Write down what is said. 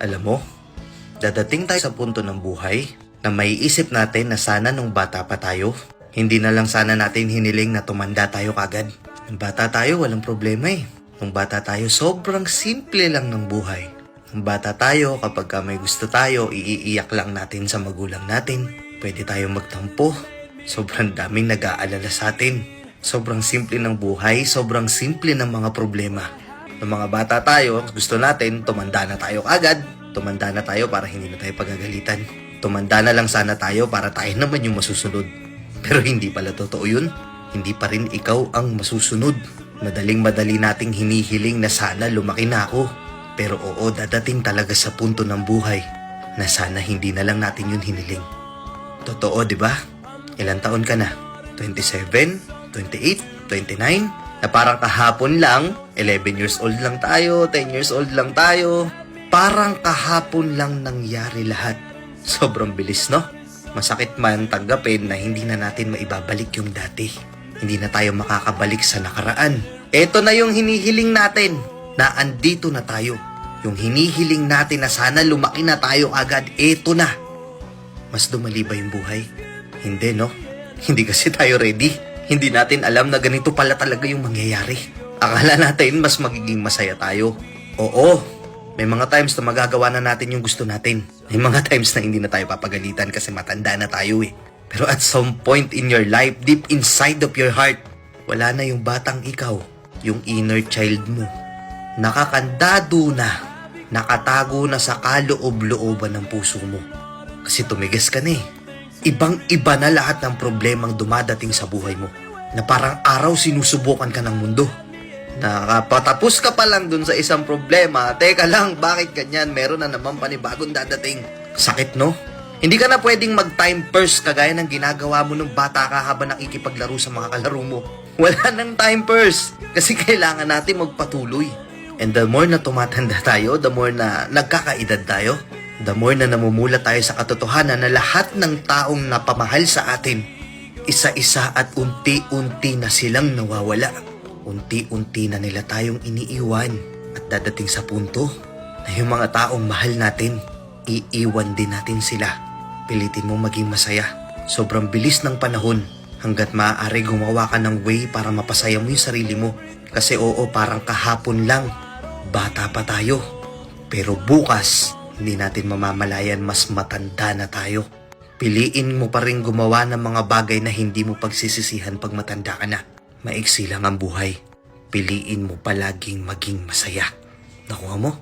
Alam mo, dadating tayo sa punto ng buhay na maiisip natin na sana nung bata pa tayo, hindi na lang sana natin hiniling na tumanda tayo kagad. Nung bata tayo, walang problema eh. Nung bata tayo, sobrang simple lang ng buhay. Nung bata tayo, kapag may gusto tayo, iiiyak lang natin sa magulang natin. Pwede tayong magtampo. Sobrang daming nag-aalala sa atin. Sobrang simple ng buhay, sobrang simple ng mga problema. Nung mga bata tayo, gusto natin, tumanda na tayo agad. Tumanda na tayo para hindi na tayo pagagalitan. Tumanda na lang sana tayo para tayo naman yung masusunod. Pero hindi pala totoo yun. Hindi pa rin ikaw ang masusunod. Madaling-madali nating hinihiling na sana lumaki na ako. Pero oo, dadating talaga sa punto ng buhay na sana hindi na lang natin yun hiniling. Totoo, di ba? Ilang taon ka na? 27? 28? 29? Na parang kahapon lang, 11 years old lang tayo, 10 years old lang tayo. Parang kahapon lang nangyari lahat. Sobrang bilis, no? Masakit man tanggapin na hindi na natin maibabalik yung dati. Hindi na tayo makakabalik sa nakaraan. Ito na yung hinihiling natin, na andito na tayo. Yung hinihiling natin na sana lumaki na tayo agad, ito na. Mas dumali ba yung buhay? Hindi, no? Hindi kasi tayo ready. Hindi natin alam na ganito pala talaga yung mangyayari. Akala natin mas magiging masaya tayo. Oo, may mga times na magagawa na natin yung gusto natin. May mga times na hindi na tayo papagalitan kasi matanda na tayo eh. Pero at some point in your life, deep inside of your heart, wala na yung batang ikaw, yung inner child mo. Nakakandado na, nakatago na sa kaloob-looban ng puso mo. Kasi tumigas ka na eh. Ibang-iba na lahat ng problemang dumadating sa buhay mo. Na parang araw sinusubukan ka ng mundo. Nakapatapos ka pa lang dun sa isang problema. Teka lang, bakit ganyan? Meron na naman panibagong dadating. Sakit, no? Hindi ka na pwedeng mag-time first kagaya ng ginagawa mo nung bata ka habang nakikipaglaro sa mga kalaro mo. Wala nang time first. Kasi kailangan natin magpatuloy. And the more na tumatanda tayo, the more na nagkakaedad tayo, the more na namumula tayo sa katotohanan na lahat ng taong napamahal sa atin, isa-isa at unti-unti na silang nawawala. Unti-unti na nila tayong iniiwan at dadating sa punto na yung mga taong mahal natin, iiwan din natin sila. Pilitin mo maging masaya. Sobrang bilis ng panahon hanggat maaari gumawa ka ng way para mapasaya mo yung sarili mo. Kasi oo, parang kahapon lang, bata pa tayo. Pero bukas, hindi natin mamamalayan mas matanda na tayo. Piliin mo pa rin gumawa ng mga bagay na hindi mo pagsisisihan pag matanda ka na. Maiksi lang ang buhay. Piliin mo palaging maging masaya. Nakuha mo?